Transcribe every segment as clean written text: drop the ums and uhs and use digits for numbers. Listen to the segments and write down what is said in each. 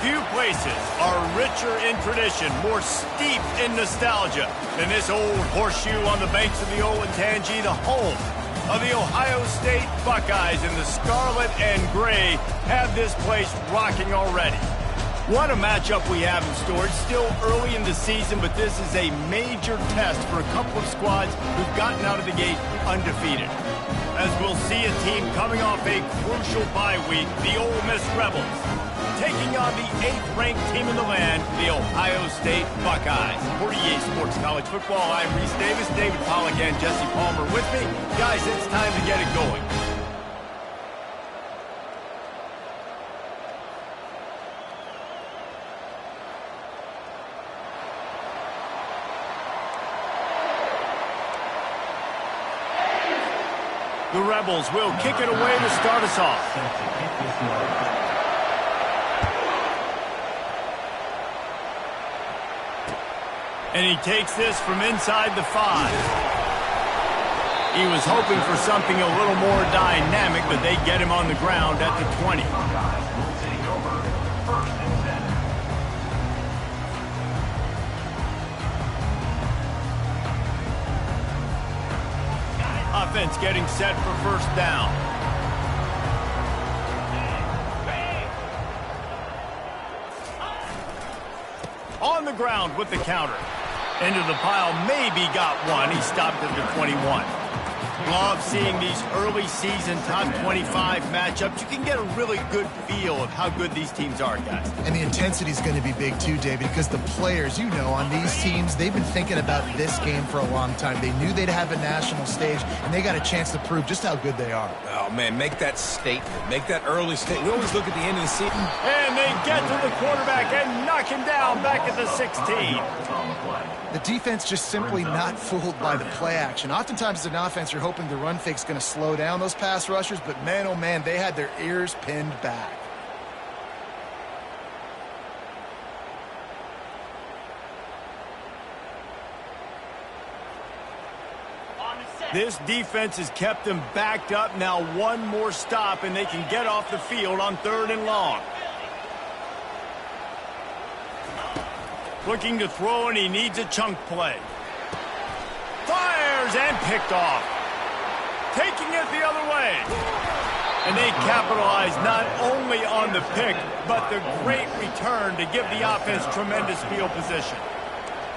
Few places are richer in tradition, more steeped in nostalgia than this old horseshoe on the banks of the Olentangy, the home of the Ohio State Buckeyes. And the scarlet and gray have this place rocking already. What a matchup we have in store. It's still early in the season, but this is a major test for a couple of squads who've gotten out of the gate undefeated. As we'll see a team coming off a crucial bye week, the Ole Miss Rebels, taking on the 8th-ranked team in the land, the Ohio State Buckeyes. For EA Sports College Football, I'm Reese Davis, David Pollack, and Jesse Palmer with me. Guys, it's time to get it going. The Rebels will kick it away to start us off. And he takes this from inside the 5. He was hoping for something a little more dynamic, but they get him on the ground at the 20. Offense getting set for first down. On the ground with the counter. Into the pile, maybe got one. He stopped at the 21. Love seeing these early season top 25 matchups. You can get a really good feel of how good these teams are, guys. And the intensity is going to be big too, David, because the players, you know, on these teams, they've been thinking about this game for a long time. They knew they'd have a national stage, and they got a chance to prove just how good they are. Oh, man, make that statement. Make that early statement. We always look at the end of the season. And they get to the quarterback and knock him down back at the 16. The defense just simply not fooled by the play action. Oftentimes as an offense, you're hoping the run fake's going to slow down those pass rushers, but man, oh man, they had their ears pinned back. This defense has kept them backed up. Now one more stop, and they can get off the field on 3rd and long. Looking to throw, and he needs a chunk play. Fires and picked off. Taking it the other way. And they capitalize not only on the pick, but the great return to give the offense tremendous field position.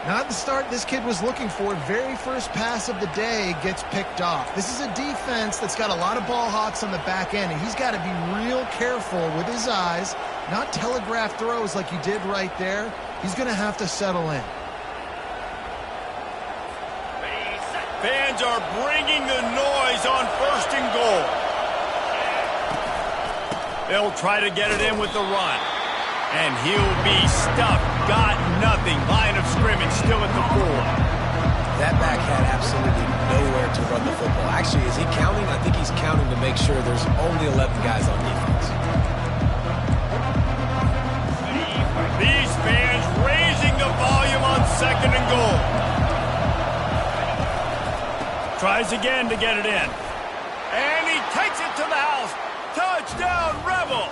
Not the start this kid was looking for. Very first pass of the day gets picked off. This is a defense that's got a lot of ball hawks on the back end, and he's got to be real careful with his eyes, not telegraph throws like he did right there. He's going to have to settle in. Fans are bringing the noise on 1st and goal. They'll try to get it in with the run. And he'll be stuffed. Got nothing. Line of scrimmage still at the 4. That back had absolutely nowhere to run the football. Actually, is he counting? I think he's counting to make sure there's only 11 guys on defense. These fans raising the volume on 2nd and goal. Tries again to get it in. And he takes it to the house. Touchdown, Rebels!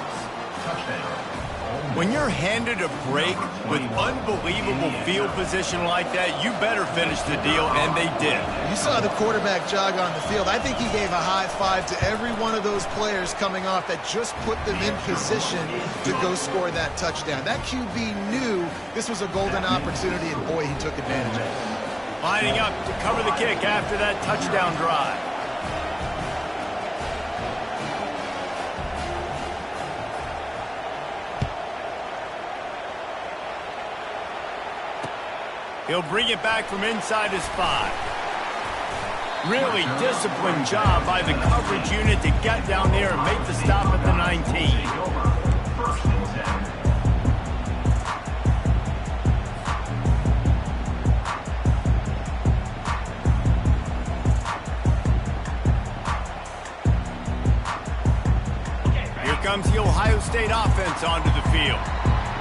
When you're handed a break with unbelievable field position like that, you better finish the deal, and they did. You saw the quarterback jog on the field. I think he gave a high five to every one of those players coming off that just put them in position to go score that touchdown. That QB knew this was a golden opportunity, and boy, he took advantage of it. Lining up to cover the kick after that touchdown drive. He'll bring it back from inside his 5. Really disciplined job by the coverage unit to get down there and make the stop at the 19. Here comes the Ohio State offense onto the field.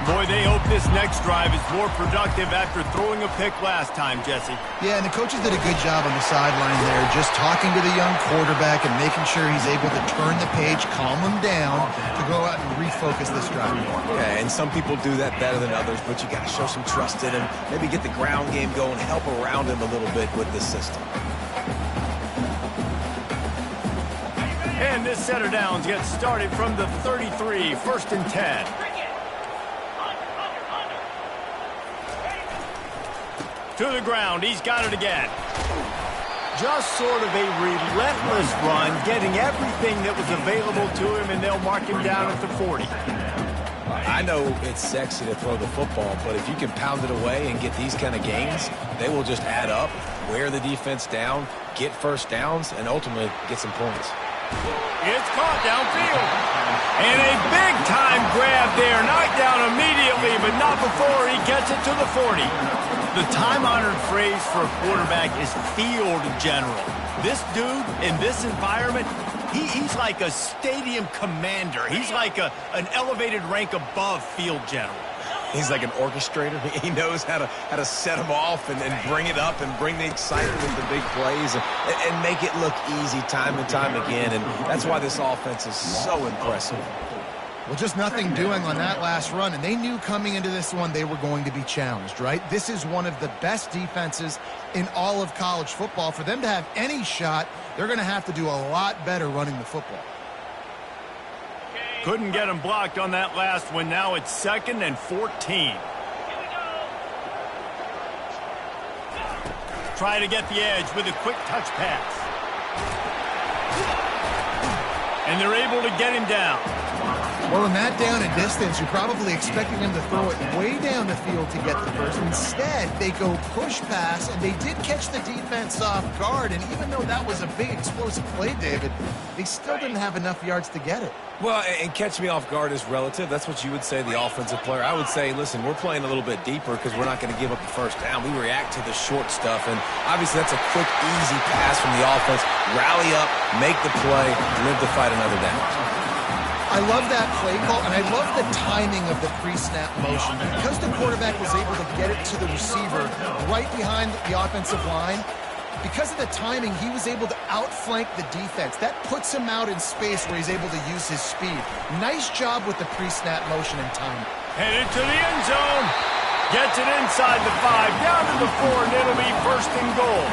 Boy, they hope this next drive is more productive after throwing a pick last time, Jesse. Yeah, and the coaches did a good job on the sideline there, just talking to the young quarterback and making sure he's able to turn the page, calm him down, to go out and refocus this drive. Okay, and some people do that better than others, but you got to show some trust in him, maybe get the ground game going, help around him a little bit with this system. And this set of downs gets started from the 33, 1st and 10. To the ground, he's got it again. Just sort of a relentless run, getting everything that was available to him, and they'll mark him down at the 40. I know it's sexy to throw the football, but if you can pound it away and get these kind of gains, they will just add up, wear the defense down, get first downs, and ultimately get some points. It's caught downfield. And a big-time grab there. Knocked down immediately, but not before he gets it to the 40. The time-honored phrase for a quarterback is field general. This dude, in this environment, he's like a stadium commander. He's like an elevated rank above field general. He's like an orchestrator. He knows how to set them off and bring it up and bring the excitement with the big plays and make it look easy time and time again. And that's why this offense is so impressive. Well, just nothing doing on that last run, and they knew coming into this one they were going to be challenged, right? This is one of the best defenses in all of college football. For them to have any shot, they're going to have to do a lot better running the football. Couldn't get him blocked on that last one. Now it's 2nd and 14. Try to get the edge with a quick touch pass. And they're able to get him down. Well, in that down and distance, you're probably expecting him to throw it way down the field to get the first. Instead, they go push pass, and they did catch the defense off guard. And even though that was a big explosive play, David, they still didn't have enough yards to get it. Well, and catch me off guard is relative. That's what you would say, the offensive player. I would say, listen, we're playing a little bit deeper because we're not going to give up the first down. We react to the short stuff, and obviously that's a quick, easy pass from the offense. Rally up, make the play, live to fight another down. I love that play call, and I love the timing of the pre-snap motion. Because the quarterback was able to get it to the receiver right behind the offensive line, because of the timing, he was able to outflank the defense. That puts him out in space where he's able to use his speed. Nice job with the pre-snap motion and timing. Headed to the end zone. Gets it inside the 5, down to the 4, and it'll be 1st and goal.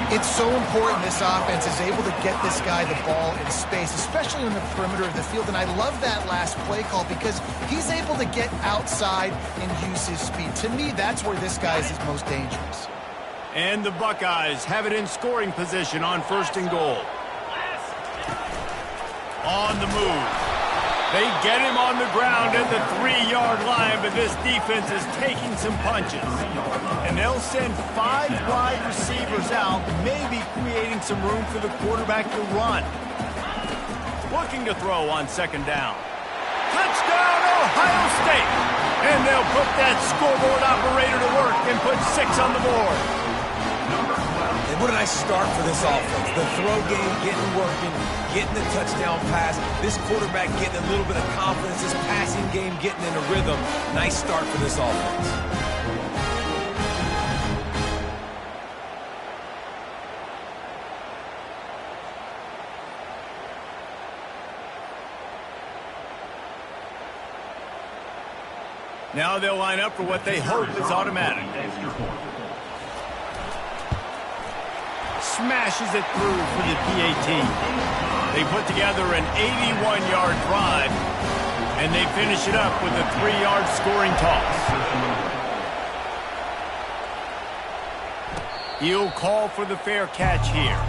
It's so important this offense is able to get this guy the ball in space, especially on the perimeter of the field. And I love that last play call because he's able to get outside and use his speed. To me, that's where this guy is his most dangerous. And the Buckeyes have it in scoring position on 1st and goal. On the move. They get him on the ground at the 3-yard line, but this defense is taking some punches. And they'll send 5 wide receivers out, maybe creating some room for the quarterback to run. Looking to throw on 2nd down. Touchdown, Ohio State! And they'll put that scoreboard operator to work and put 6 on the board. And what a nice start for this offense. The throw game getting working, getting the touchdown pass. This quarterback getting a little bit of confidence. This passing game getting in a rhythm. Nice start for this offense. Now they'll line up for what they hope is automatic. Smashes it through for the PAT. They put together an 81-yard drive, and they finish it up with a 3-yard scoring toss. He'll call for the fair catch here.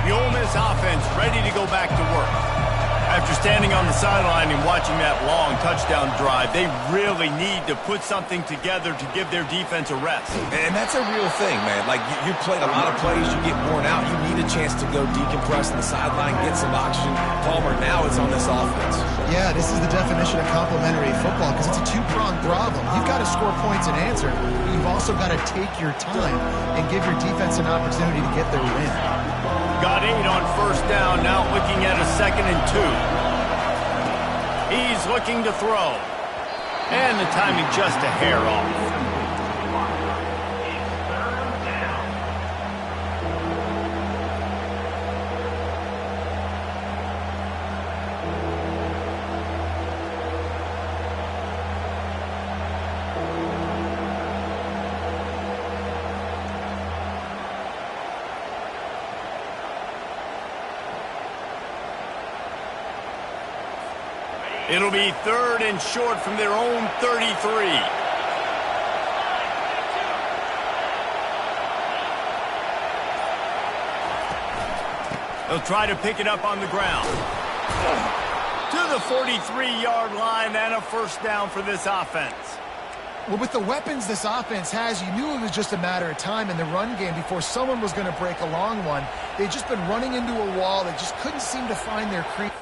The Ole Miss offense ready to go back to work. After standing on the sideline and watching that long touchdown drive, they really need to put something together to give their defense a rest. And that's a real thing, man. Like, you played a lot of plays, you get worn out, you need a chance to go decompress on the sideline, get some oxygen. Palmer, now it's on this offense. Yeah, this is the definition of complementary football because it's a two-pronged problem. You've got to score points and answer, but you've also got to take your time and give your defense an opportunity to get their win. Got 8 on first down, now looking at a 2nd and 2. He's looking to throw. And the timing just a hair off. It'll be 3rd and short from their own 33. They'll try to pick it up on the ground. To the 43-yard line and a first down for this offense. Well, with the weapons this offense has, you knew it was just a matter of time in the run game before someone was going to break a long one. They'd just been running into a wall. They just couldn't seem to find their creep.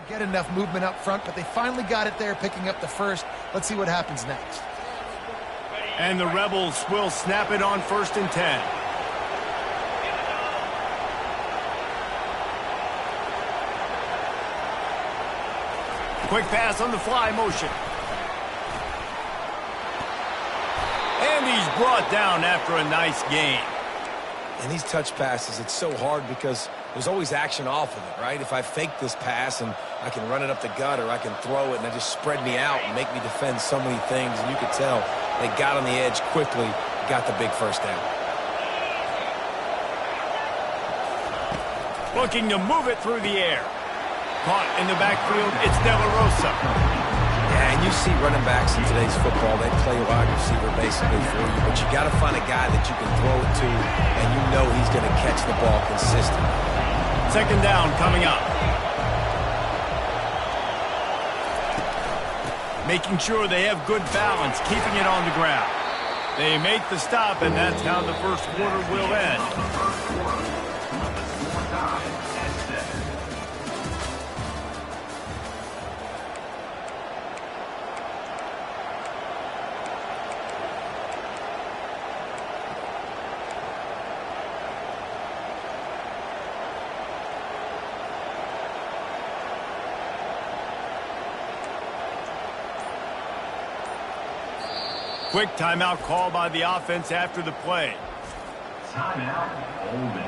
Get enough movement up front, but they finally got it there, picking up the first. Let's see what happens next. And the Rebels will snap it on 1st and 10. Quick pass on the fly motion. And he's brought down after a nice gain. And these touch passes, it's so hard because there's always action off of it, right? If I fake this pass and I can run it up the gut or I can throw it and they just spread me out and make me defend so many things, and you could tell they got on the edge quickly, got the big first down. Looking to move it through the air. Caught in the backfield, it's De La Rosa. Yeah, and you see running backs in today's football, they play wide receiver basically for you, but you got to find a guy that you can throw it to and you know he's going to catch the ball consistently. 2nd down coming up. Making sure they have good balance, keeping it on the ground. They make the stop, and that's how the first quarter will end. Quick timeout call by the offense after the play. Timeout, Ole Miss.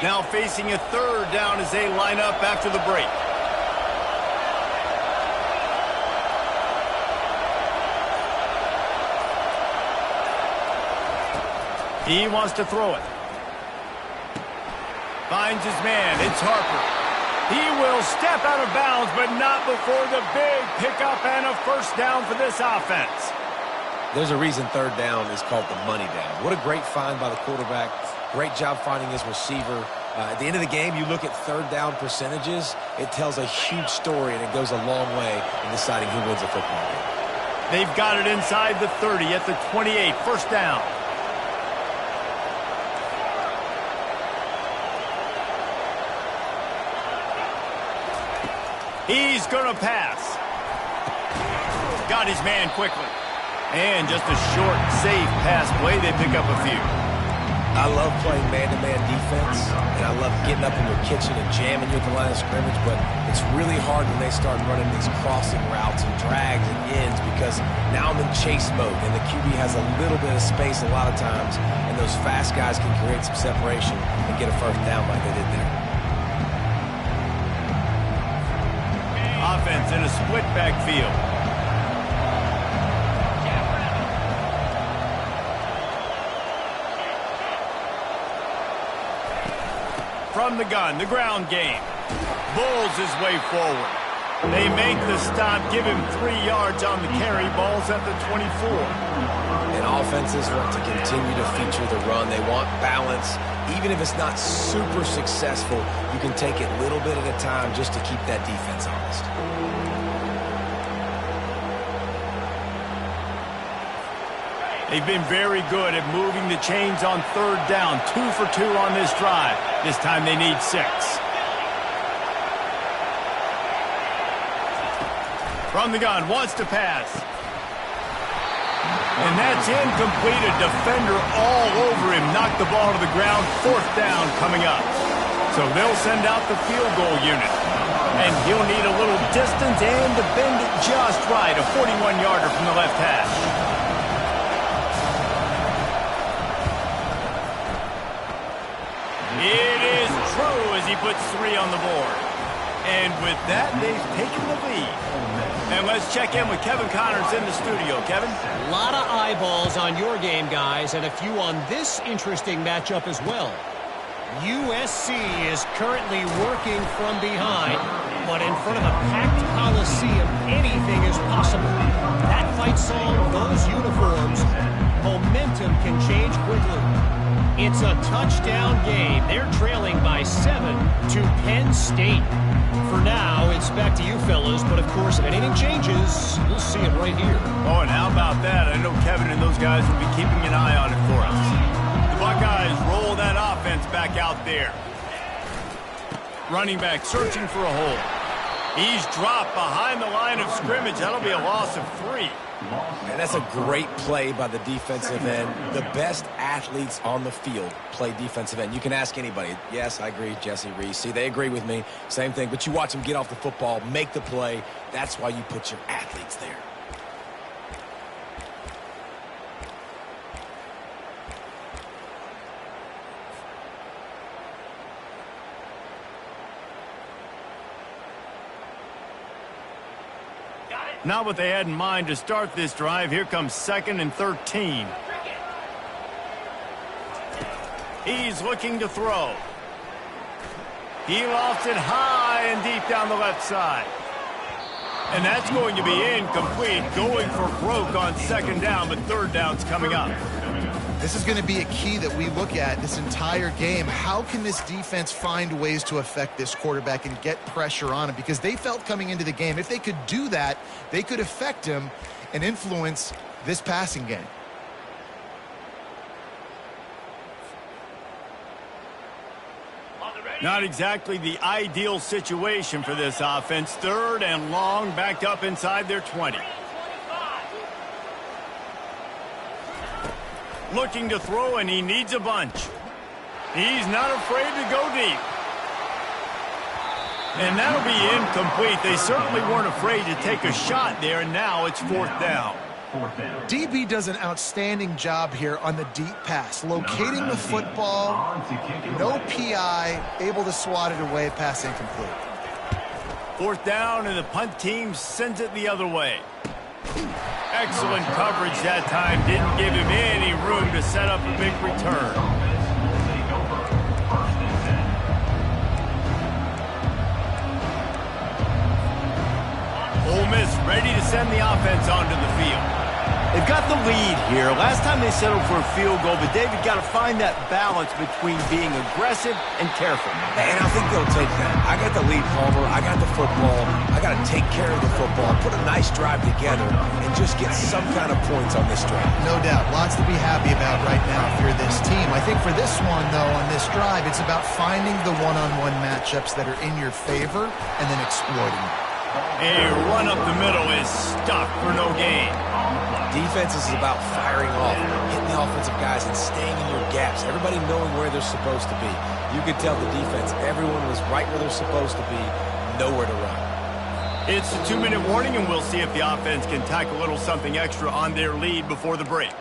Now facing a 3rd down as they line up after the break. He wants to throw it. Finds his man. It's Harper. He will step out of bounds, but not before the big pickup and a first down for this offense. There's a reason 3rd down is called the money down. What a great find by the quarterback. Great job finding his receiver. At the end of the game, you look at 3rd down percentages. It tells a huge story, and it goes a long way in deciding who wins a football game. They've got it inside the 30 at the 28. First down. He's going to pass. Got his man quickly. And just a short, safe pass play. They pick up a few. I love playing man-to-man defense, and I love getting up in your kitchen and jamming you at the line of scrimmage, but it's really hard when they start running these crossing routes and drags and ends because now I'm in chase mode, and the QB has a little bit of space a lot of times, and those fast guys can create some separation and get a first down like they did there. Offense in a split backfield. From the gun, the ground game. Bulls his way forward. They make the stop, give him 3 yards on the carry. Ball's at the 24. And offenses want to continue to feature the run. They want balance. Even if it's not super successful, you can take it little bit at a time just to keep that defense honest. They've been very good at moving the chains on third down. 2 for 2 on this drive. This time they need 6. From the gun, wants to pass. And that's incomplete. A defender all over him. Knocked the ball to the ground. 4th down coming up. So they'll send out the field goal unit. And he'll need a little distance and to bend it just right. A 41-yarder from the left hash. It is true as he puts 3 on the board. And with that, they've taken the lead. And let's check in with Kevin Connors in the studio. Kevin? A lot of eyeballs on your game, guys, and a few on this interesting matchup as well. USC is currently working from behind, but in front of a packed Coliseum, anything is possible. That fight song, those uniforms, momentum can change quickly. It's a touchdown game. They're trailing by 7 to Penn State. For now, it's back to you fellas, but of course, if anything changes, you'll see it right here. Oh, and how about that? I know Kevin and those guys will be keeping an eye on it for us. The Buckeyes roll that offense back out there. Running back searching for a hole. He's dropped behind the line of scrimmage. That'll be a loss of 3. And that's a great play by the defensive end. The best athletes on the field play defensive end. You can ask anybody. Yes, I agree, Jesse Reese. See, they agree with me. Same thing. But you watch them get off the football, make the play. That's why you put your athletes there. Not what they had in mind to start this drive. Here comes 2nd and 13. He's looking to throw. He lofts it high and deep down the left side. And that's going to be incomplete. Going for broke on 2nd down, but 3rd down's coming up. This is going to be a key that we look at this entire game. How can this defense find ways to affect this quarterback and get pressure on him? Because they felt coming into the game, if they could do that, they could affect him and influence this passing game. Not exactly the ideal situation for this offense. 3rd and long, backed up inside their 20. Looking to throw, and he needs a bunch. He's not afraid to go deep. And that'll be incomplete. They certainly weren't afraid to take a shot there, and now it's 4th down. DB does an outstanding job here on the deep pass, locating the football, no PI, able to swat it away, pass incomplete. 4th down, and the punt team sends it the other way. Excellent coverage that time. Didn't give him any room to set up a big return. Ole Miss ready to send the offense onto the field. They've got the lead here. Last time they settled for a field goal, but David got to find that balance between being aggressive and careful. And I think they'll take that. I got the lead, Palmer. I got the football. I got to take care of the football, put a nice drive together, and just get some kind of points on this drive. No doubt. Lots to be happy about right now if you're this team. I think for this one, though, on this drive, it's about finding the one-on-one matchups that are in your favor and then exploiting them. A run up the middle is stuck for no gain. Defense is about firing off, hitting the offensive guys, and staying in your gaps. Everybody knowing where they're supposed to be. You could tell the defense, everyone was right where they're supposed to be, nowhere to run. It's a 2-minute warning, and we'll see if the offense can tack a little something extra on their lead before the break.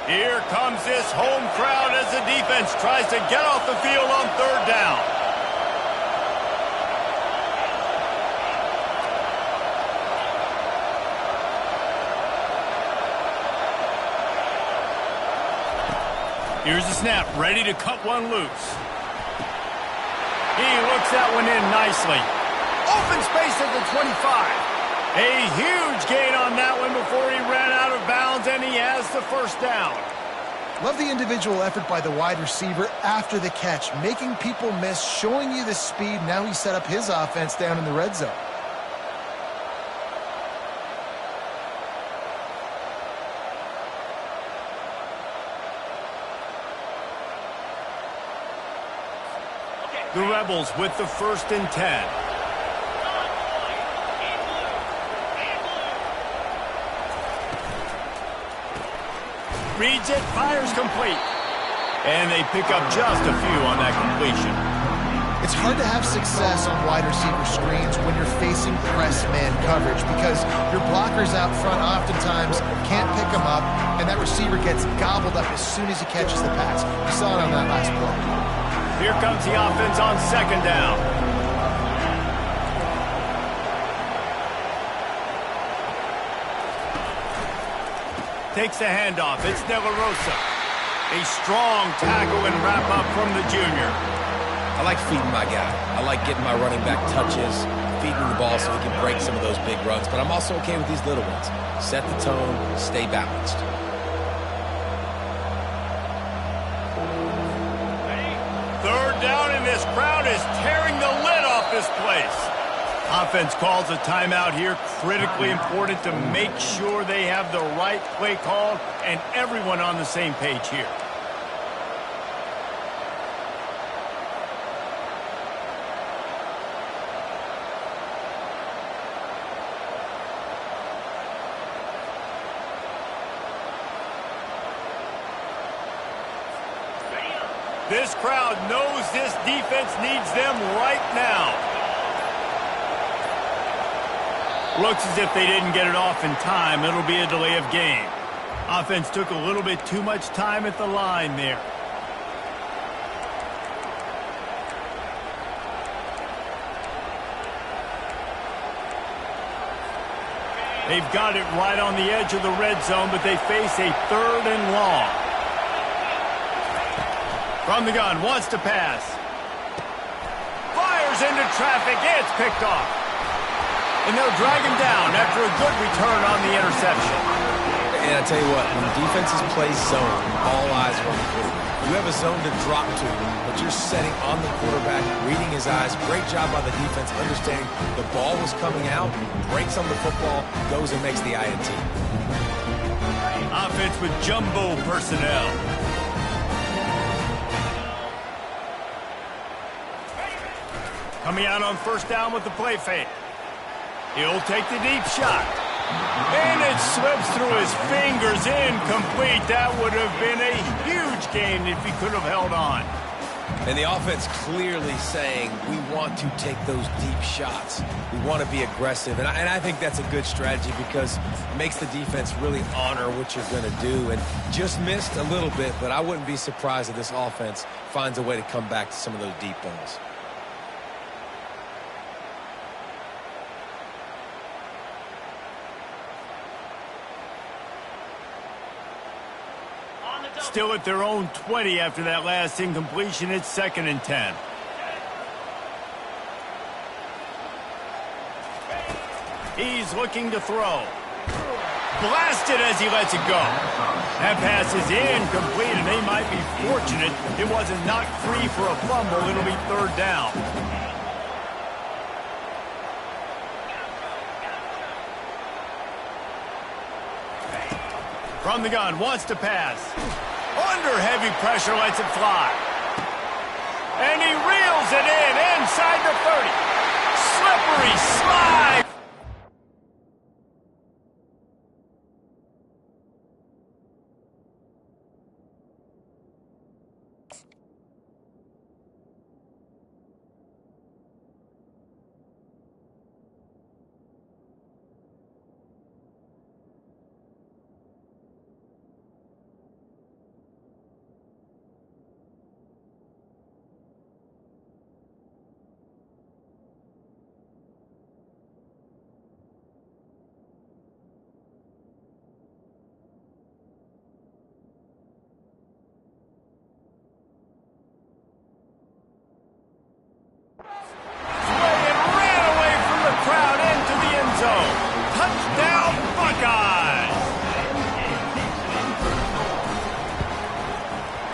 Here comes this home crowd as the defense tries to get off the field on 3rd down. Here's the snap, ready to cut one loose. He looks that one in nicely. Open space at the 25. A huge gain on that one before he ran out of bounds, and he has the 1st down. Love the individual effort by the wide receiver after the catch, making people miss, showing you the speed. Now he set up his offense down in the red zone. The Rebels with the 1st and 10. Reads it, fires complete. And they pick up just a few on that completion. It's hard to have success on wide receiver screens when you're facing press man coverage because your blockers out front oftentimes can't pick them up, and that receiver gets gobbled up as soon as he catches the pass. We saw it on that last play. Here comes the offense on 2nd down. Takes the handoff. It's De La Rosa. A strong tackle and wrap up from the junior. I like feeding my guy. I like getting my running back touches, feeding the ball so he can break some of those big runs. But I'm also okay with these little ones. Set the tone, stay balanced. Third down, and this crowd is tearing the lid off this place. Offense calls a timeout here. Critically important to make sure they have the right play called and everyone on the same page here. This crowd knows this defense needs them right now. Looks as if they didn't get it off in time. It'll be a delay of game. Offense took a little bit too much time at the line there. They've got it right on the edge of the red zone, but they face a 3rd and long. From the gun, wants to pass. Fires into traffic. It's picked off. And they'll drag him down after a good return on the interception. And I tell you what, when defenses play zone, all eyes are on the quarterback. You have a zone to drop to, but you're setting on the quarterback, reading his eyes. Great job by the defense, understanding the ball was coming out, breaks on the football, goes and makes the INT. Offense with jumbo personnel. Coming out on 1st down with the play fake. He'll take the deep shot. And it slips through his fingers, incomplete. That would have been a huge gain if he could have held on. And the offense clearly saying, we want to take those deep shots. We want to be aggressive. And I think that's a good strategy because it makes the defense really honor what you're going to do. And just missed a little bit, but I wouldn't be surprised if this offense finds a way to come back to some of those deep balls. Still at their own 20 after that last incompletion. It's 2nd and 10. He's looking to throw. Blasted as he lets it go. That pass is incomplete, and they might be fortunate it wasn't knocked free for a fumble. It'll be 3rd down. From the gun, wants to pass. Under heavy pressure, lets it fly. And he reels it in inside the 30. Slippery slide.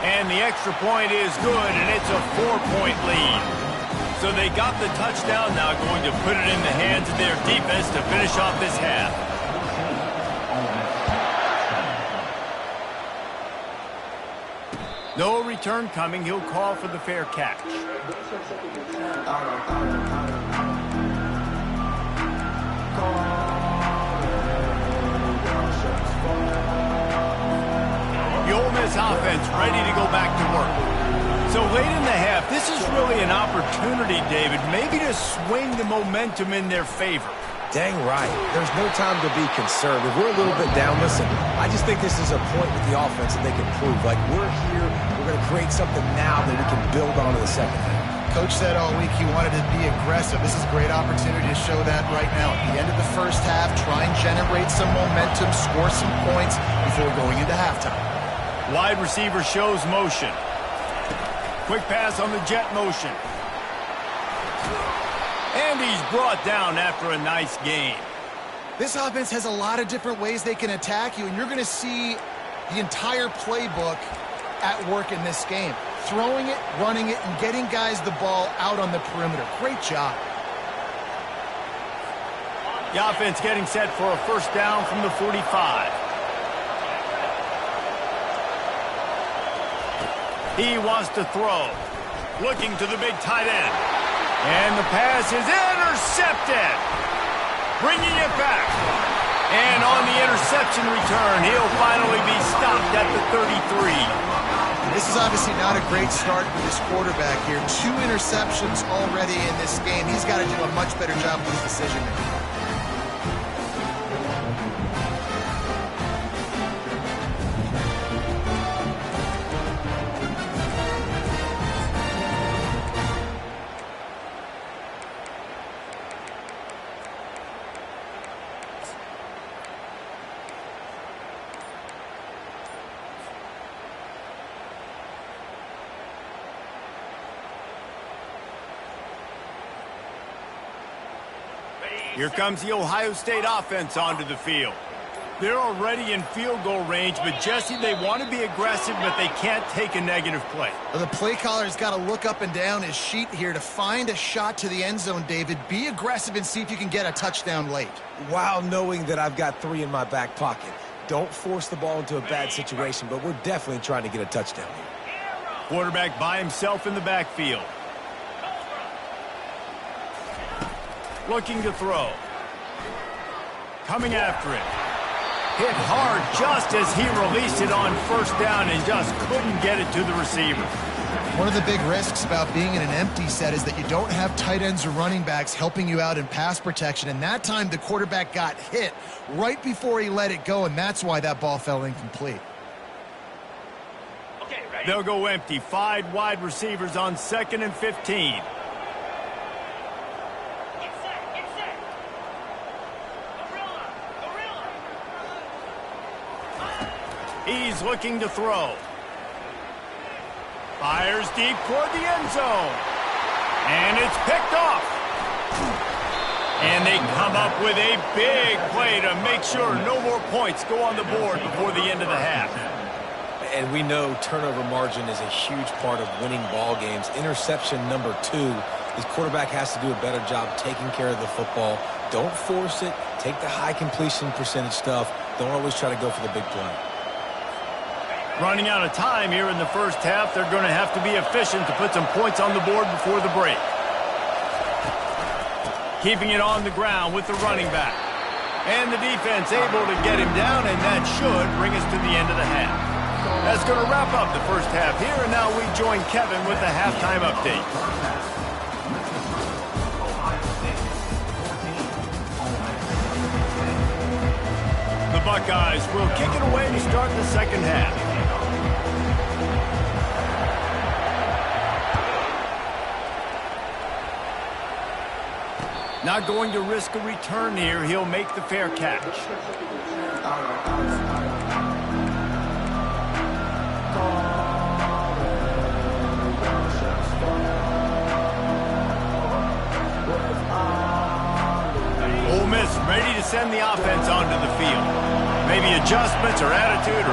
And the extra point is good, and it's a 4-point lead. So they got the touchdown, now going to put it in the hands of their defense to finish off this half. No return coming. He'll call for the fair catch. The Ole Miss offense ready to go back to work. So late in the half, this is really an opportunity, David, maybe to swing the momentum in their favor. Dang right. There's no time to be concerned. If we're a little bit down, listen, I just think this is a point with the offense that they can prove. Like, we're here, we're going to create something now that we can build on to the second half. Coach said all week he wanted to be aggressive. This is a great opportunity to show that right now. At the end of the first half, try and generate some momentum, score some points before going into halftime. Wide receiver shows motion. Quick pass on the jet motion. And he's brought down after a nice gain. This offense has a lot of different ways they can attack you, and you're going to see the entire playbook at work in this game. Throwing it, running it, and getting guys the ball out on the perimeter. Great job. The offense getting set for a first down from the 45. He wants to throw. Looking to the big tight end. And the pass is intercepted. Bringing it back. And on the interception return, he'll finally be stopped at the 33. This is obviously not a great start for this quarterback here. 2 interceptions already in this game. He's got to do a much better job with his decision-making. Here comes the Ohio State offense onto the field. They're already in field goal range, but Jesse, they want to be aggressive, but they can't take a negative play. Well, the play caller's got to look up and down his sheet here to find a shot to the end zone, David. Be aggressive and see if you can get a touchdown late. While knowing that I've got 3 in my back pocket. Don't force the ball into a bad situation, but we're definitely trying to get a touchdown here. Quarterback by himself in the backfield. Looking to throw. Coming after it. Hit hard just as he released it on first down and just couldn't get it to the receiver. One of the big risks about being in an empty set is that you don't have tight ends or running backs helping you out in pass protection. And that time the quarterback got hit right before he let it go, and that's why that ball fell incomplete. Okay, ready? They'll go empty. 5 wide receivers on 2nd and 15. He's looking to throw. Fires deep toward the end zone. And it's picked off. And they come up with a big play to make sure no more points go on the board before the end of the half. And we know turnover margin is a huge part of winning ball games. Interception number 2. This quarterback has to do a better job taking care of the football. Don't force it. Take the high completion percentage stuff. Don't always try to go for the big play. Running out of time here in the first half, they're going to have to be efficient to put some points on the board before the break. Keeping it on the ground with the running back. And the defense able to get him down, and that should bring us to the end of the half. That's going to wrap up the first half here, and now we join Kevin with the halftime update. The Buckeyes will kick it away to start the second half. Not going to risk a return here. He'll make the fair catch. Ole Miss ready to send the offense onto the field. Maybe adjustments or attitude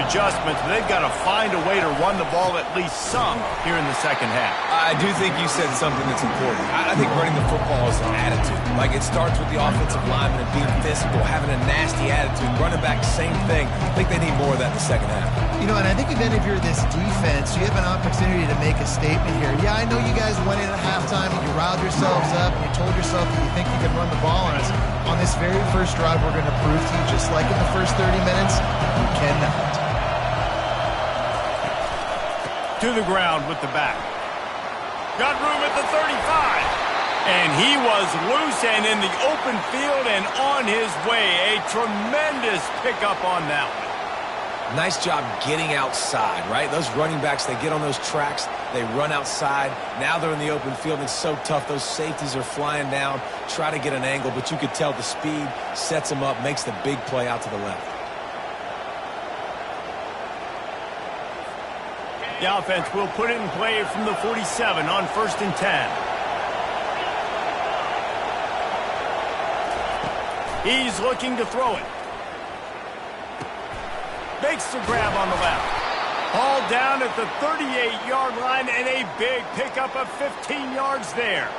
adjustments, but they've got to find a way to run the ball at least some here in the second half. I do think you said something that's important. I think running the football is an attitude. Like, it starts with the offensive lineman and being physical, having a nasty attitude. Running back, same thing. I think they need more of that in the second half. You know, and I think even if you're this defense, you have an opportunity to make a statement here. Yeah, I know you guys went in at halftime and you riled yourselves up and you told yourself that you think you can run the ball on us. On this very first drive, we're going to prove to you, just like in the first 30 minutes, you cannot. To the ground with the back. Got room at the 35. And he was loose and in the open field and on his way. A tremendous pickup on that one. Nice job getting outside, right? Those running backs, they get on those tracks, they run outside. Now they're in the open field. It's so tough. Those safeties are flying down, try to get an angle, but you could tell the speed sets them up, makes the big play out to the left. The offense will put it in play from the 47 on 1st and 10. He's looking to throw it. Makes the grab on the left. Ball down at the 38-yard line and a big pickup of 15 yards there.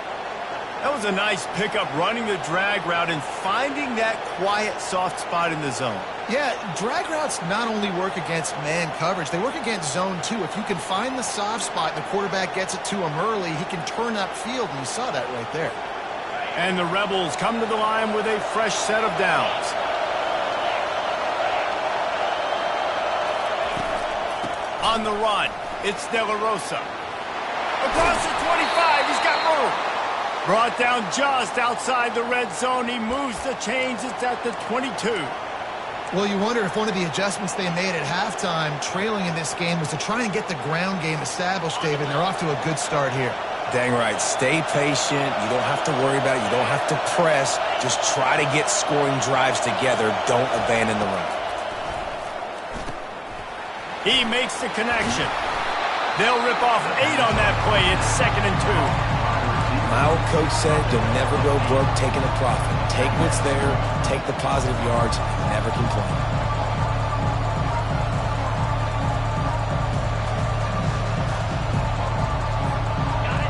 That was a nice pickup, running the drag route and finding that quiet, soft spot in the zone. Yeah, drag routes not only work against man coverage, they work against zone too. If you can find the soft spot, the quarterback gets it to him early, he can turn upfield, and you saw that right there. And the Rebels come to the line with a fresh set of downs. On the run, it's De La Rosa. Across the 25, he's got room. Brought down just outside the red zone. He moves the chains. It's at the 22. Well, you wonder if one of the adjustments they made at halftime, trailing in this game, was to try and get the ground game established, David. And they're off to a good start here. Dang right. Stay patient. You don't have to worry about it. You don't have to press. Just try to get scoring drives together. Don't abandon the run. He makes the connection. They'll rip off 8 on that play. It's 2nd and 2. My old coach said you'll never go broke taking a profit. Take what's there, take the positive yards, never complain.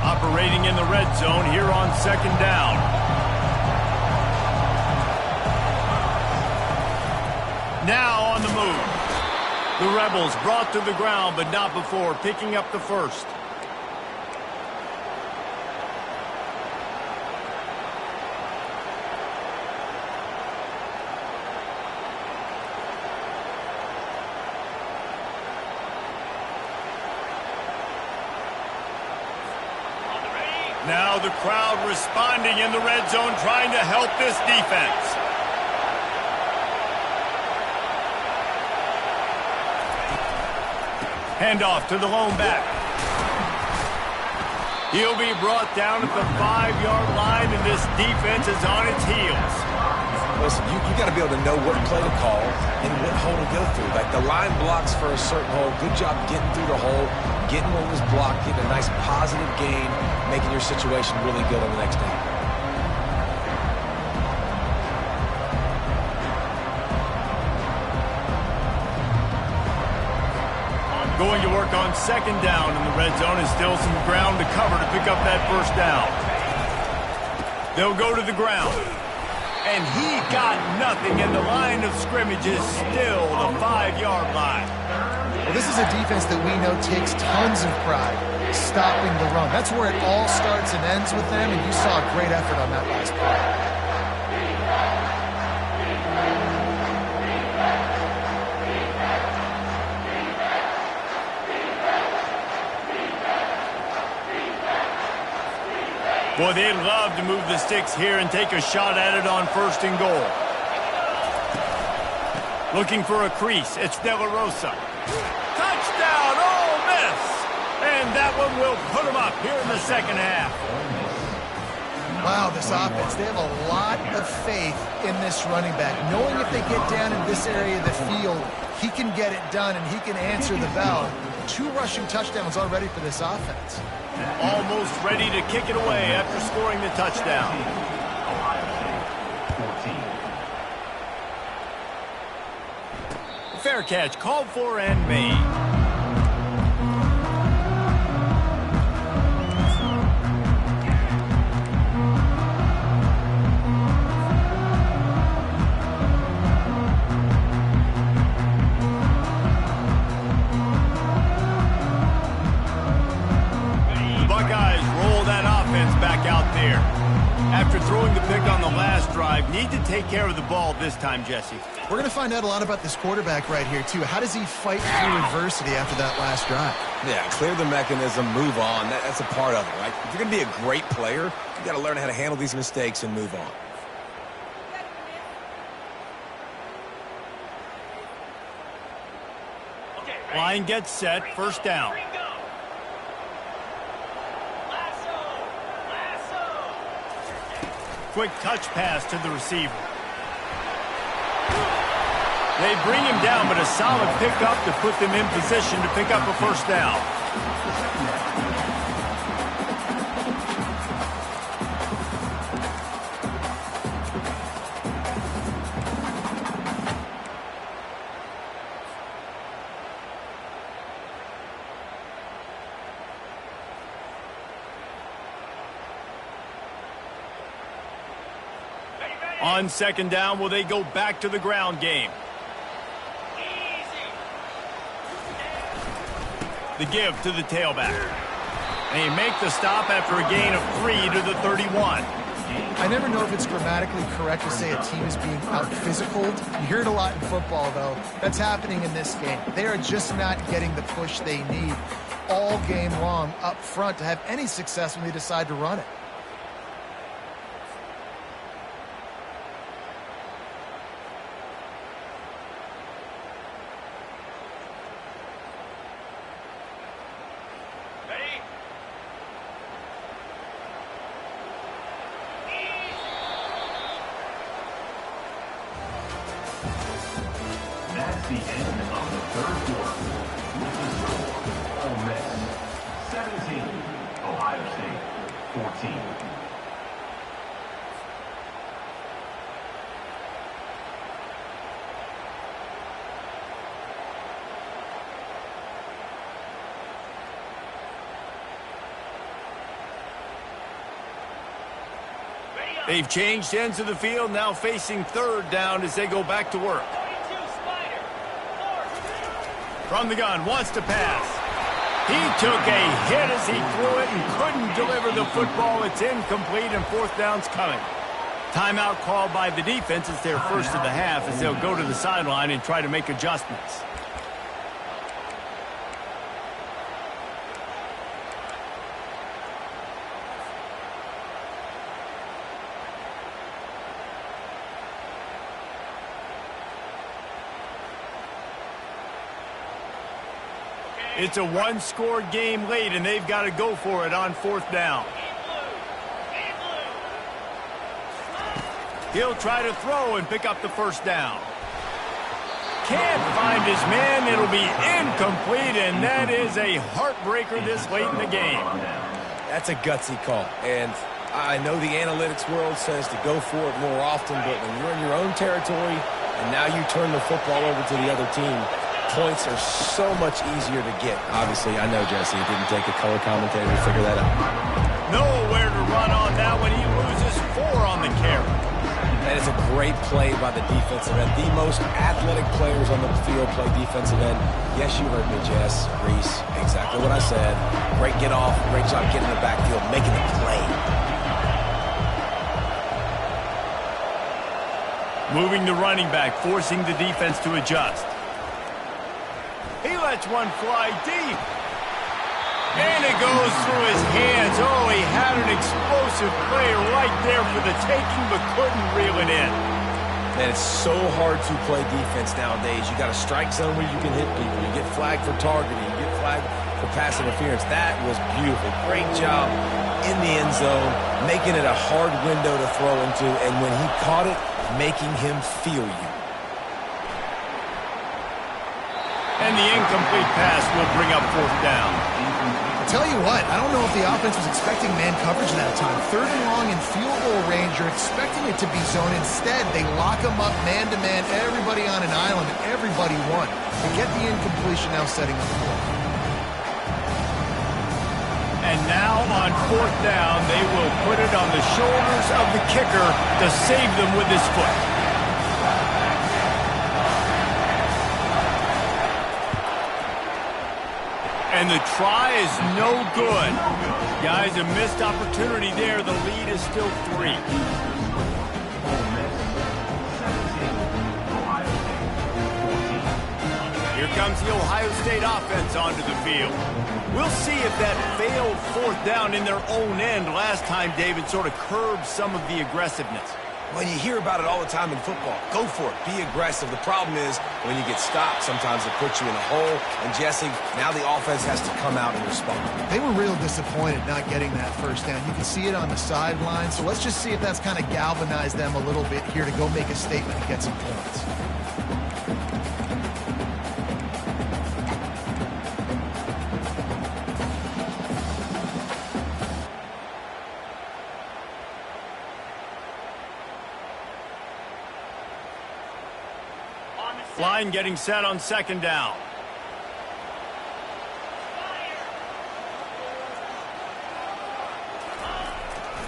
Operating in the red zone here on 2nd down. Now on the move. The Rebels brought to the ground, but not before picking up the first. Now the crowd responding in the red zone, trying to help this defense. Handoff to the lone back. He'll be brought down at the 5-yard line, and this defense is on its heels. Listen, you got to be able to know what play to call and what hole to go through. Like, the line blocks for a certain hole. Good job getting through the hole, getting what was blocked, getting a nice positive gain, making your situation really good on the next down. Going to work on 2nd down in the red zone, and still some ground to cover to pick up that first down. They'll go to the ground. And he got nothing, and the line of scrimmage is still the 5-yard line. Well, this is a defense that we know takes tons of pride stopping the run. That's where it all starts and ends with them, and you saw a great effort on that last play. Boy, they'd love to move the sticks here and take a shot at it on 1st and goal. Looking for a crease. It's De La Rosa. Touchdown, Ole Miss! And that one will put them up here in the second half. Wow, this offense, they have a lot of faith in this running back. Knowing if they get down in this area of the field, he can get it done and he can answer the bell. 2 rushing touchdowns already for this offense. Almost ready to kick it away after scoring the touchdown. Fair catch, called for and made. After throwing the pick on the last drive, need to take care of the ball this time, Jesse. We're going to find out a lot about this quarterback right here, too. How does he fight through adversity after that last drive? Yeah, clear the mechanism, move on. That's a part of it, right? If you're going to be a great player, you got to learn how to handle these mistakes and move on. Line gets set, 1st down. Quick touch pass to the receiver. They bring him down, but a solid pickup to put them in position to pick up a 1st down. On 2nd down, will they go back to the ground game? The give to the tailback. And he make the stop after a gain of 3 to the 31. I never know if it's grammatically correct to say a team is being out-physicaled. You hear it a lot in football, though. That's happening in this game. They are just not getting the push they need all game long up front to have any success when they decide to run it. That's the end of the 3rd quarter. With the score, Ole Miss 17, Ohio State 14. They've changed ends of the field, now facing 3rd down as they go back to work. From the gun, wants to pass. He took a hit as he threw it and couldn't deliver the football. It's incomplete and 4th down's coming. Timeout called by the defense. It's their 1st of the half as they'll go to the sideline and try to make adjustments. It's a 1-score game late, and they've got to go for it on 4th down. He'll try to throw and pick up the 1st down. Can't find his man. It'll be incomplete, and that is a heartbreaker this late in the game. That's a gutsy call, and I know the analytics world says to go for it more often, but when you're in your own territory and now you turn the football over to the other team, points are so much easier to get. Obviously, I know, Jesse, it didn't take a color commentator to figure that out. Nowhere to run on that one. He loses 4 on the carry. And it's a great play by the defensive end. The most athletic players on the field play defensive end. Yes, you heard me, Jess, Reese. Exactly what I said. Great get off. Great job getting in the backfield, making the play. Moving the running back, forcing the defense to adjust. He lets one fly deep. And it goes through his hands. Oh, he had an explosive play right there for the taking, but couldn't reel it in. Man, it's so hard to play defense nowadays. You got a strike zone where you can hit people. You get flagged for targeting. You get flagged for pass interference. That was beautiful. Great job in the end zone, making it a hard window to throw into. And when he caught it, making him feel you. And the incomplete pass will bring up fourth down. I'll tell you what, I don't know if the offense was expecting man coverage that time. 3rd and long in field goal range, you're expecting it to be zone. Instead, they lock them up man-to-man, everybody on an island, and everybody won. They get the incompletion, now setting up the ball. And now on fourth down, they will put it on the shoulders of the kicker to save them with his foot. And the try is no good. Guys, a missed opportunity there. The lead is still 3. Here comes the Ohio State offense onto the field. We'll see if that failed fourth down in their own end last time, David, sort of curbed some of the aggressiveness. When you hear about it all the time in football, go for it. Be aggressive. The problem is when you get stopped, sometimes it puts you in a hole. And, Jesse, now the offense has to come out and respond. They were real disappointed not getting that first down. You can see it on the sideline. So let's just see if that's kind of galvanized them a little bit here to go make a statement and get some points. Line getting set on second down.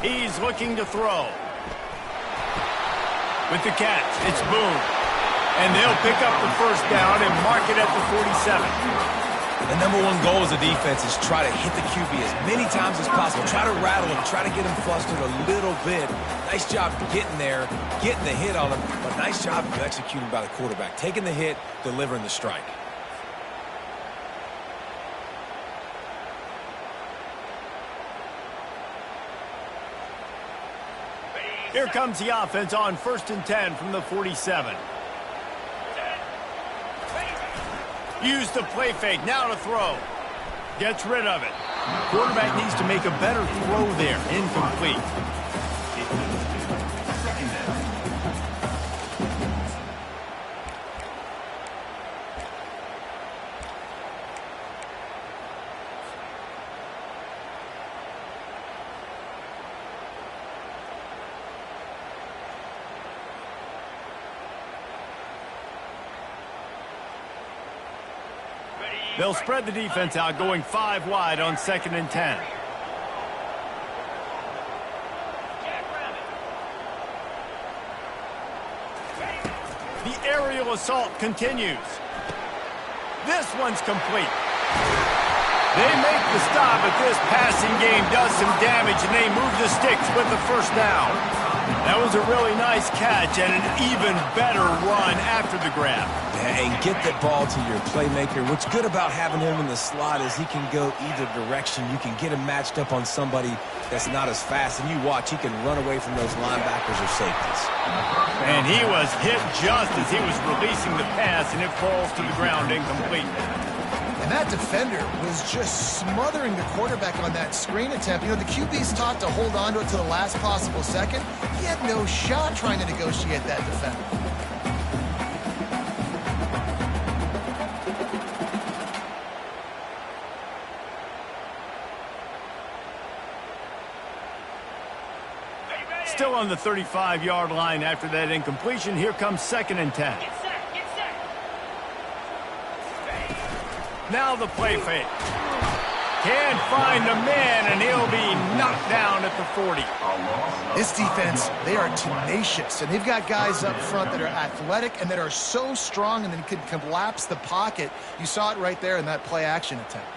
He's looking to throw. With the catch, it's Boone. And they'll pick up the first down and mark it at the 47. The number one goal as a defense is try to hit the QB as many times as possible. Try to rattle him. Try to get him flustered a little bit. Nice job getting there, getting the hit on him. But nice job of executing by the quarterback. Taking the hit, delivering the strike. Here comes the offense on 1st and 10 from the 47. Use the play fake, now to throw. Gets rid of it. Quarterback needs to make a better throw there. Incomplete. They'll spread the defense out, going 5 wide on 2nd and 10. The aerial assault continues. This one's complete. They make the stop, but this passing game does some damage, and they move the sticks with the first down. That was a really nice catch and an even better run after the grab. Yeah, and get the ball to your playmaker. What's good about having him in the slot is he can go either direction. You can get him matched up on somebody that's not as fast, and you watch, he can run away from those linebackers or safeties. And he was hit just as he was releasing the pass, and it falls to the ground incomplete. And that defender was just smothering the quarterback on that screen attempt. You know, the QB's taught to hold on to it to the last possible second. He had no shot trying to negotiate that defender. Still on the 35-yard line after that incompletion. Here comes 2nd and 10. Now the play fake. Can't find the man, and he'll be knocked down at at the 40. This defense, they are tenacious, and they've got guys up front that are athletic and that are so strong and then can collapse the pocket. You saw it right there in that play action attempt.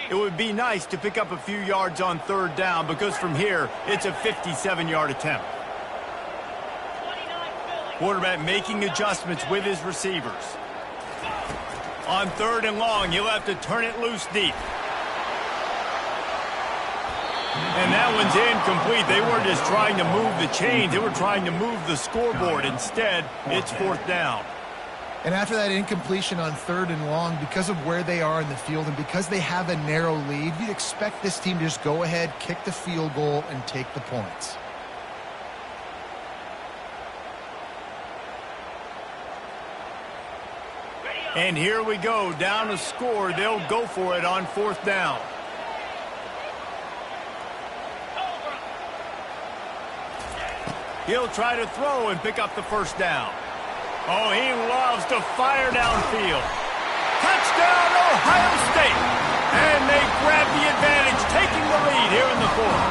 It would be nice to pick up a few yards on third down because from here, it's a 57-yard attempt. Quarterback making adjustments with his receivers. On third and long, he'll have to turn it loose deep. And that one's incomplete. They weren't just trying to move the chains. They were trying to move the scoreboard. Instead, it's fourth down. And after that incompletion on third and long, because of where they are in the field and because they have a narrow lead, you'd expect this team to just go ahead, kick the field goal, and take the points. And here we go, down a score. They'll go for it on fourth down. He'll try to throw and pick up the first down. Oh, he loves to fire downfield. Touchdown, Ohio State. And they grab the advantage, taking the lead here in the fourth.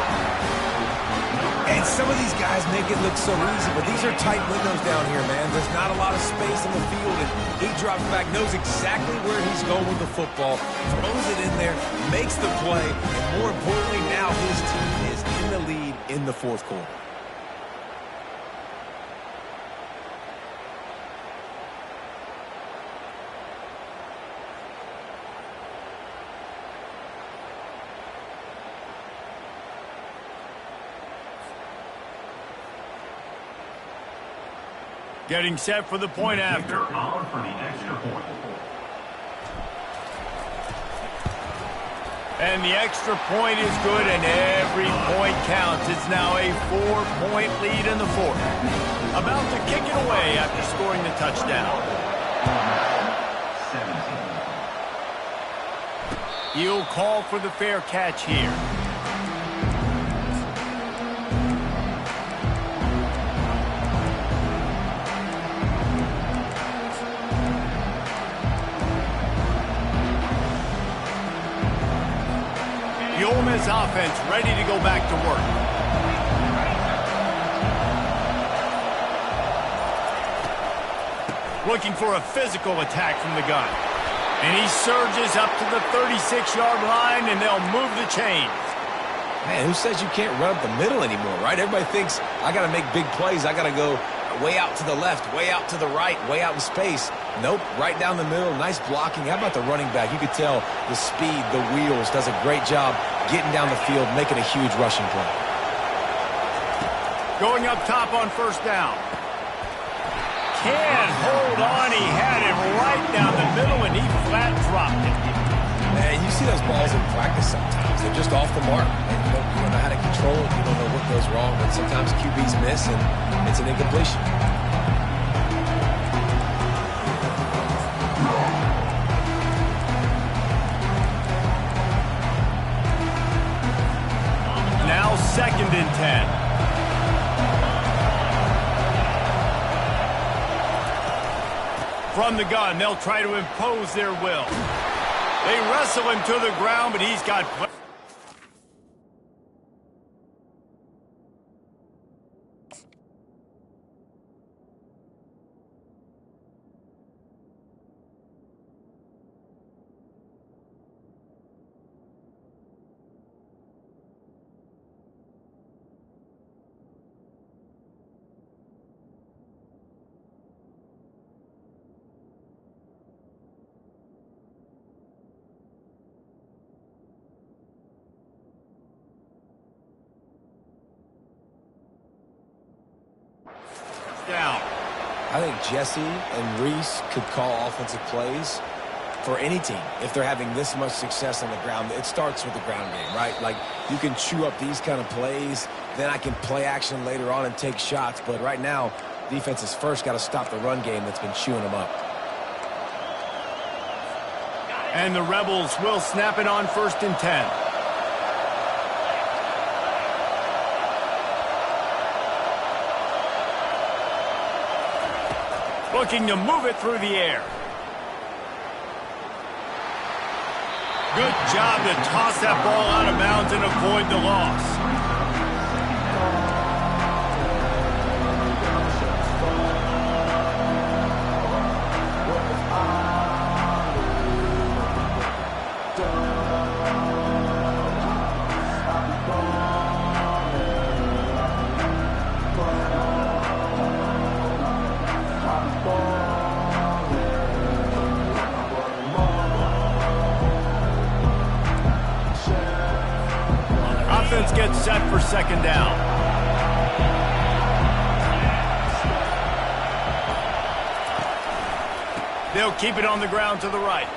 And some of these guys make it look so easy, but these are tight windows down here, man. There's not a lot of space in the field, and he drops back, knows exactly where he's going with the football, throws it in there, makes the play, and more importantly, now his team is in the lead in the fourth quarter. Getting set for the point after. On for the extra point. And the extra point is good, and every point counts. It's now a 4-point lead in the fourth. About to kick it away after scoring the touchdown. 17. He'll call for the fair catch here. The Ole Miss offense ready to go back to work. Looking for a physical attack from the gun. And he surges up to the 36-yard line, and they'll move the chains. Man, who says you can't run up the middle anymore, right? Everybody thinks, I got to make big plays. I got to go way out to the left, way out to the right, way out in space. Nope, right down the middle, nice blocking. How about the running back? You could tell the speed, the wheels, does a great job getting down the field, making a huge rushing play. Going up top on first down. Can't hold on. He had it right down the middle, and he flat dropped it. Man, you see those balls in practice sometimes. They're just off the mark. And you don't know how to control it. You don't know what goes wrong. But sometimes QBs miss, and it's an incompletion. Now 2nd and 10. From the gun, they'll try to impose their will. They wrestle him to the ground, but he's got... down. I think Jesse and Reese could call offensive plays for any team if they're having this much success on the ground. It starts with the ground game, right? Like, you can chew up these kind of plays, then I can play action later on and take shots. But right now, defense has first got to stop the run game that's been chewing them up. And the Rebels will snap it on 1st and 10. Looking to move it through the air. Good job to toss that ball out of bounds and avoid the loss. Offense gets set for second down. They'll keep it on the ground to the right.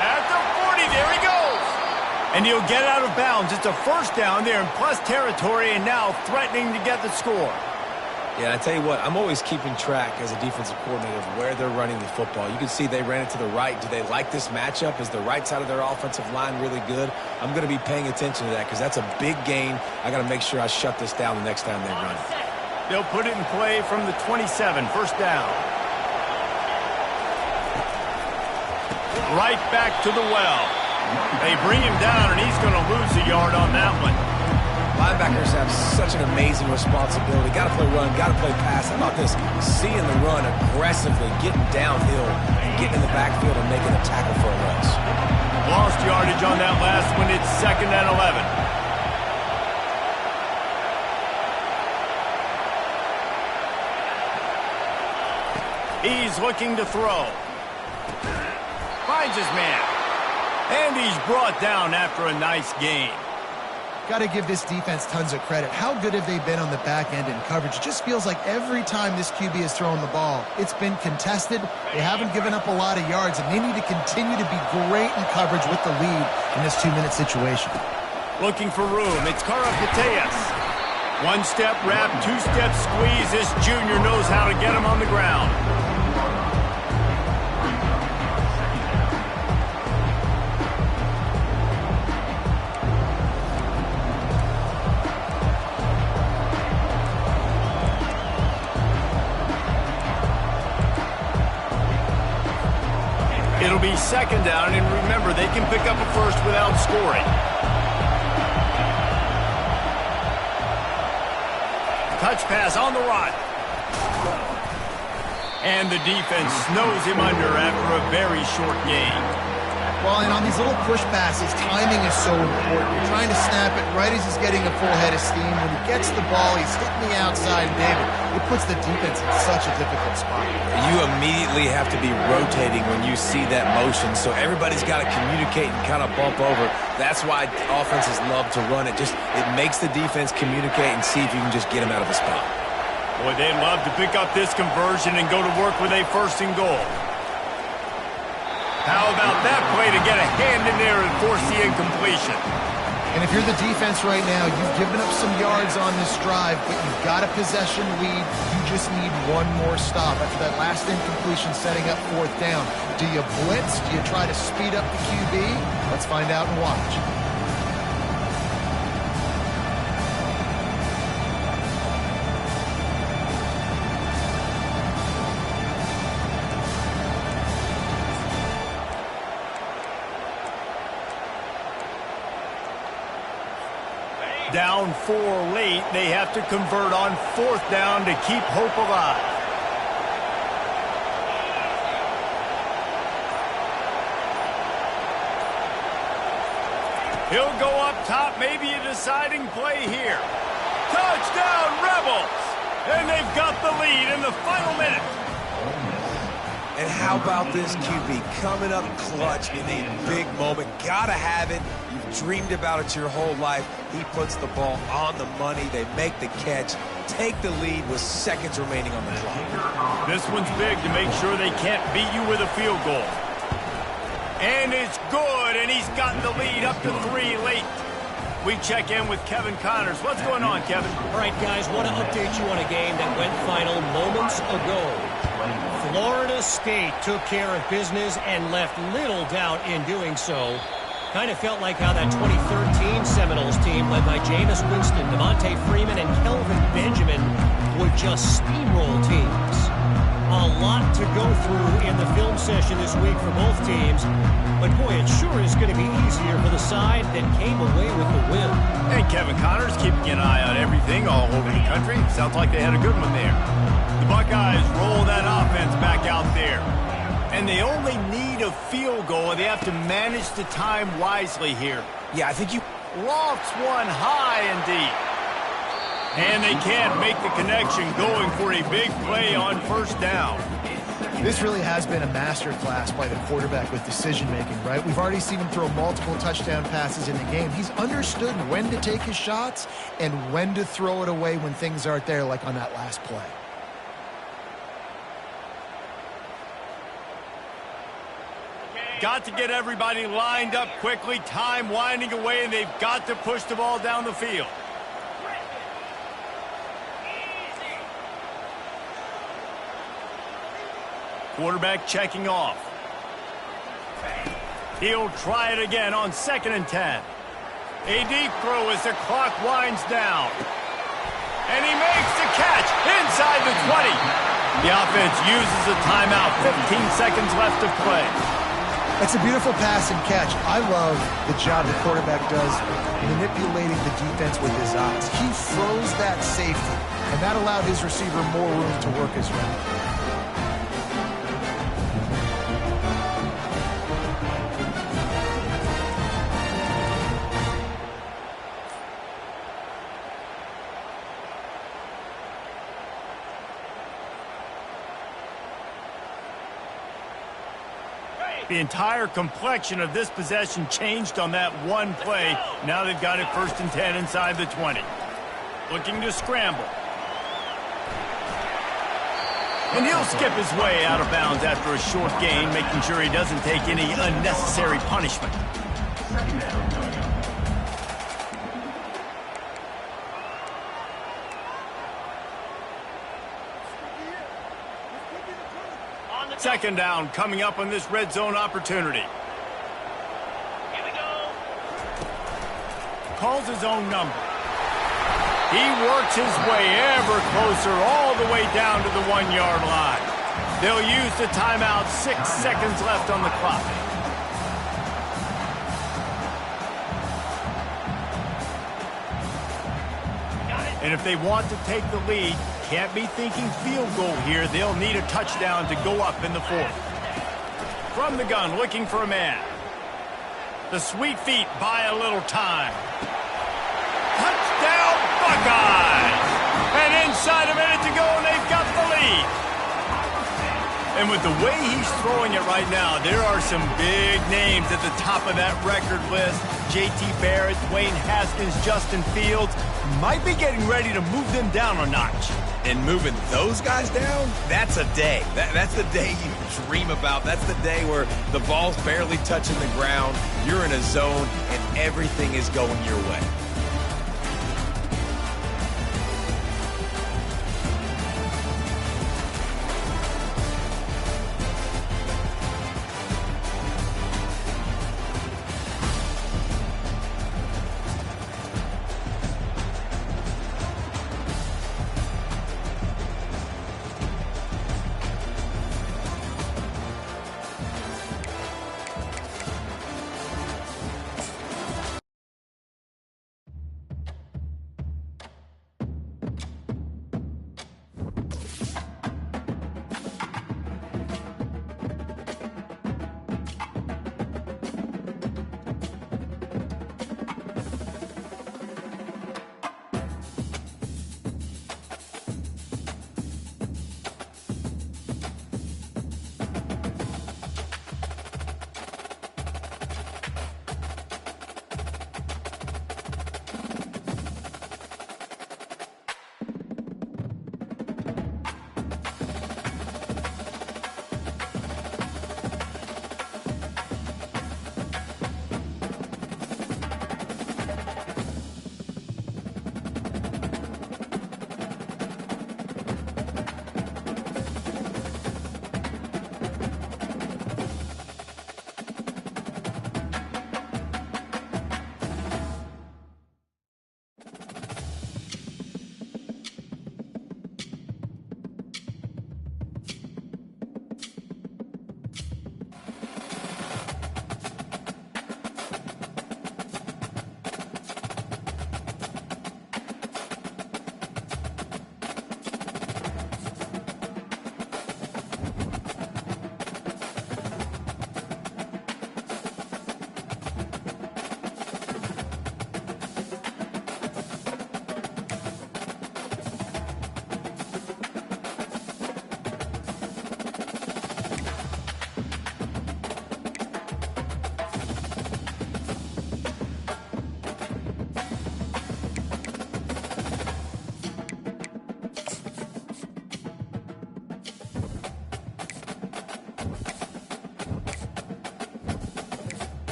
At the 40, there he goes. And he'll get out of bounds. It's a first down. They're in plus territory and now threatening to get the score. Yeah, I tell you what, I'm always keeping track as a defensive coordinator of where they're running the football. You can see they ran it to the right. Do they like this matchup? Is the right side of their offensive line really good? I'm going to be paying attention to that because that's a big gain. I got to make sure I shut this down the next time they run it. They'll put it in play from the 27, first down. Right back to the well. They bring him down, and he's going to lose a yard on that one. Linebackers have such an amazing responsibility. Got to play run, got to play pass. How about this? Seeing the run aggressively, getting downhill, and getting in the backfield and making a tackle for a loss. Lost yardage on that last one. It's second and 11. He's looking to throw. Finds his man. And he's brought down after a nice gain. Got to give this defense tons of credit. How good have they been on the back end in coverage? It just feels like every time this QB is throwing the ball, it's been contested. They haven't given up a lot of yards, and they need to continue to be great in coverage with the lead in this 2-minute situation. Looking for room. It's Karapateas. One-step wrap, two-step squeeze. This junior knows how to get him on the ground. It'll be second down, and remember, they can pick up a first without scoring. Touch pass on the run. And the defense snows him under after a very short gain. Well, and on these little push passes, timing is so important. You're trying to snap it right as he's getting a full head of steam. When he gets the ball, he's hitting the outside, and David, it puts the defense in such a difficult spot. You immediately have to be rotating when you see that motion, so everybody's got to communicate and kind of bump over. That's why offenses love to run it. It makes the defense communicate and see if you can just get them out of the spot. Boy, they'd love to pick up this conversion and go to work with a first and goal. How about that play to get a hand in there and force the incompletion? And if you're the defense right now, you've given up some yards on this drive, but you've got a possession lead. You just need one more stop. After that last incompletion setting up fourth down, do you blitz? Do you try to speed up the QB? Let's find out and watch. Down 4 late, they have to convert on fourth down to keep hope alive. He'll go up top, maybe a deciding play here. Touchdown, Rebels! And they've got the lead in the final minute. And how about this QB coming up clutch in a big moment? Gotta have it. You've dreamed about it your whole life. He puts the ball on the money. They make the catch, take the lead with seconds remaining on the clock. This one's big to make sure they can't beat you with a field goal. And it's good, and he's gotten the lead up to 3 late. We check in with Kevin Connors. What's going on, Kevin? All right, guys, want to update you on a game that went final moments ago. Florida State took care of business and left little doubt in doing so. Kind of felt like how that 2013 Seminoles team led by Jameis Winston, Devontae Freeman, and Kelvin Benjamin would just steamroll teams. A lot to go through in the film session this week for both teams. But, boy, it sure is going to be easier for the side that came away with the win. And Kevin Connors keeping an eye on everything all over the country. Sounds like they had a good one there. The Buckeyes roll that offense back out there. And they only need a field goal, and they have to manage the time wisely here. Yeah, I think you... Lofts one high and deep. And they can't make the connection going for a big play on first down. This really has been a masterclass by the quarterback with decision-making, right? We've already seen him throw multiple touchdown passes in the game. He's understood when to take his shots and when to throw it away when things aren't there, like on that last play. Got to get everybody lined up quickly. Time winding away, and they've got to push the ball down the field. Quarterback checking off. He'll try it again on 2nd and 10. A deep throw as the clock winds down. And he makes the catch inside the 20. The offense uses a timeout. 15 seconds left to play. It's a beautiful pass and catch. I love the job the quarterback does manipulating the defense with his eyes. He froze that safety, and that allowed his receiver more room to work his route. The entire complexion of this possession changed on that one play. Now they've got it 1st and 10 inside the 20. Looking to scramble. And he'll skip his way out of bounds after a short gain, making sure he doesn't take any unnecessary punishment. Second down coming up on this red zone opportunity. Here we go. Calls his own number. He works his way ever closer all the way down to the 1-yard line. They'll use the timeout. 6 seconds left on the clock. And if they want to take the lead, can't be thinking field goal here. They'll need a touchdown to go up in the 4th. From the gun, looking for a man. The sweet feet buy a little time. Touchdown, Buckeyes! And inside a minute to go, and they've got the lead. And with the way he's throwing it right now, there are some big names at the top of that record list. J.T. Barrett, Dwayne Haskins, Justin Fields might be getting ready to move them down a notch. And moving those guys down, that's a day. That's the day you dream about. That's the day where the ball's barely touching the ground, you're in a zone, and everything is going your way.